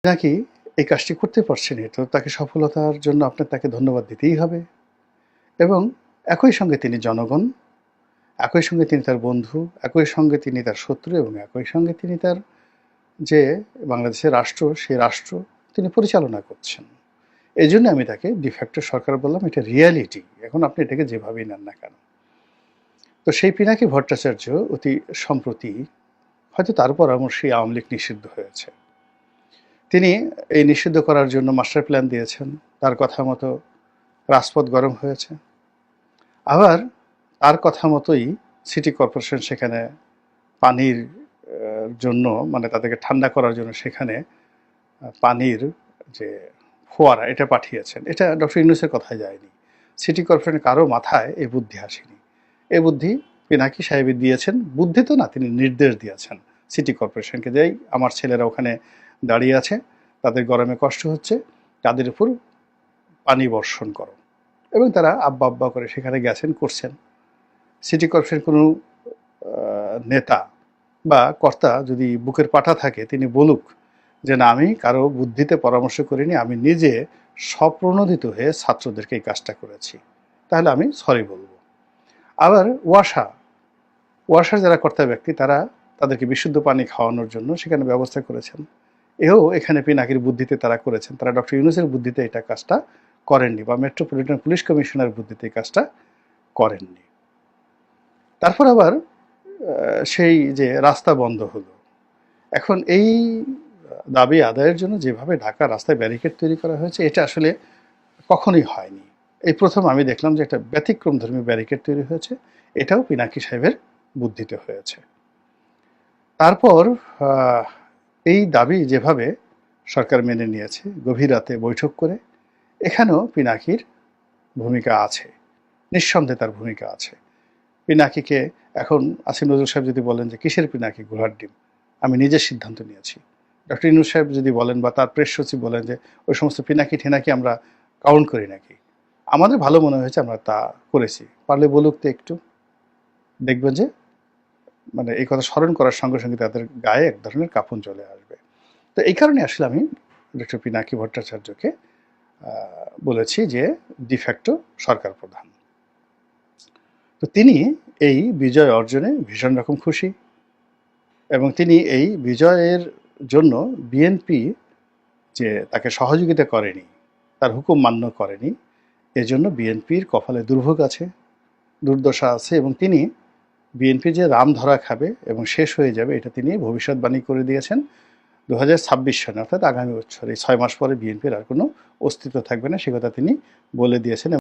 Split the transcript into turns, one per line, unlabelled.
নাকি এই কাজটি করতে পারছেন, তো তাকে সফলতার জন্য আপনার তাকে ধন্যবাদ দিতেই হবে। এবং একই সঙ্গে তিনি জনগণ, একই সঙ্গে তিনি তার বন্ধু, একই সঙ্গে তিনি তার শত্রু এবং একই সঙ্গে তিনি তার যে বাংলাদেশের রাষ্ট্র, সেই রাষ্ট্র তিনি পরিচালনা করছেন। এজন্য আমি তাকে ডিফ্যাক্টো সরকার বললাম, এটা রিয়ালিটি। এখন আপনি এটাকে যেভাবেই নেন না কেন। তো সেই পিনাকি ভট্টাচার্য অতি সম্প্রতি হয়তো তার পরামর্শেই আওয়ামী লীগ নিষিদ্ধ হয়েছে। তিনি এই নিষিদ্ধ করার জন্য মাস্টার প্ল্যান দিয়েছেন, তার কথা মতো রাজপথ গরম হয়েছে। আবার তার কথা মতোই সিটি কর্পোরেশন সেখানে পানির জন্য, মানে তাদেরকে ঠান্ডা করার জন্য সেখানে পানির যে ফোয়ারা এটা পাঠিয়েছেন। এটা ডক্টর ইউনূসের কথায় যায়নি। সিটি কর্পোরেশনের কারো মাথায় এই বুদ্ধি আসেনি। এই বুদ্ধি পিনাকি সাহেবই দিয়েছেন। বুদ্ধি তো না, তিনি নির্দেশ দিয়েছেন সিটি কর্পোরেশনকে, যে আমার ছেলেরা ওখানে দাঁড়িয়ে আছে, তাদের গরমে কষ্ট হচ্ছে, তাদের উপর পানি বর্ষণ করো। এবং তারা আব্বা আব্বা করে সেখানে গেছেন, করছেন। সিটি কর্পোরেশন কোনো নেতা বা কর্তা যদি বুকের পাটা থাকে, তিনি বলুক যে না, আমি কারো বুদ্ধিতে পরামর্শ করিনি, আমি নিজে স্বপ্রণোদিত হয়ে ছাত্রদেরকে এই কাজটা করেছি, তাহলে আমি সরি বলবো। আবার ওয়াসার যারা কর্তা ব্যক্তি, তারা তাদেরকে বিশুদ্ধ পানি খাওয়ানোর জন্য সেখানে ব্যবস্থা করেছেন। এও এখানে পিনাকির বুদ্ধিতে তারা করেছেন, তারা ডক্টর ইউনূসের বুদ্ধিতে এটা কাজটা করেননি, বা মেট্রোপলিটন পুলিশ কমিশনার বুদ্ধিতে এই কাজটা করেননি। তারপর আবার সেই যে রাস্তা বন্ধ হলো, এখন এই দাবি আদায়ের জন্য যেভাবে ঢাকা রাস্তায় ব্যারিকেড তৈরি করা হয়েছে, এটা আসলে কখনোই হয়নি। এই প্রথম আমি দেখলাম যে একটা ব্যতিক্রমধর্মী ব্যারিকেড তৈরি হয়েছে, এটাও পিনাকি সাহেবের বুদ্ধিতে হয়েছে। তারপর এই দাবি যেভাবে সরকার মেনে নিয়েছে, গভীর রাতে বৈঠক করে, এখানেও পিনাকির ভূমিকা আছে, নিঃসন্দেহে তার ভূমিকা আছে। পিনাকিকে এখন আসিফ নজরুল সাহেব যদি বলেন যে কিসের পিনাকি, ঘোড়ার ডিম, আমি নিজের সিদ্ধান্ত নিয়েছি। ডক্টর ইউনূস সাহেব যদি বলেন বা তার প্রেস সচিব বলেন যে ওই সমস্ত পিনাকি ঠিনাকি আমরা কাউন্ট করি নাকি, আমাদের ভালো মনে হয়েছে, আমরা তা করেছি। পারলে বলুক তো একটু, দেখবেন যে মানে এই কথা স্মরণ করার সঙ্গে সঙ্গে তাদের গায়ে এক ধরনের কাঁপন চলে আসবে। তো এই কারণে আসলে আমি ডক্টর পিনাকি ভট্টাচার্যকে বলেছি যে ডিফ্যাক্টো সরকার প্রধান। তো তিনি এই বিজয় অর্জনে ভীষণ রকম খুশি, এবং তিনি এই বিজয়ের জন্য বিএনপি যে তাকে সহযোগিতা করেনি, তার হুকুম মান্য করেনি, এজন্য বিএনপির কপালে দুর্ভোগ আছে, দুর্দশা আছে, এবং তিনি বিএনপি যে রাম ধরা খাবে এবং শেষ হয়ে যাবে, এটা তিনি ভবিষ্যৎবাণী করে দিয়েছেন। 2026 সনে, অর্থাৎ আগামী বছর, এই 6 মাস পরে বিএনপির আর কোনো অস্তিত্ব থাকবে না, সে কথা তিনি বলে দিয়েছেন।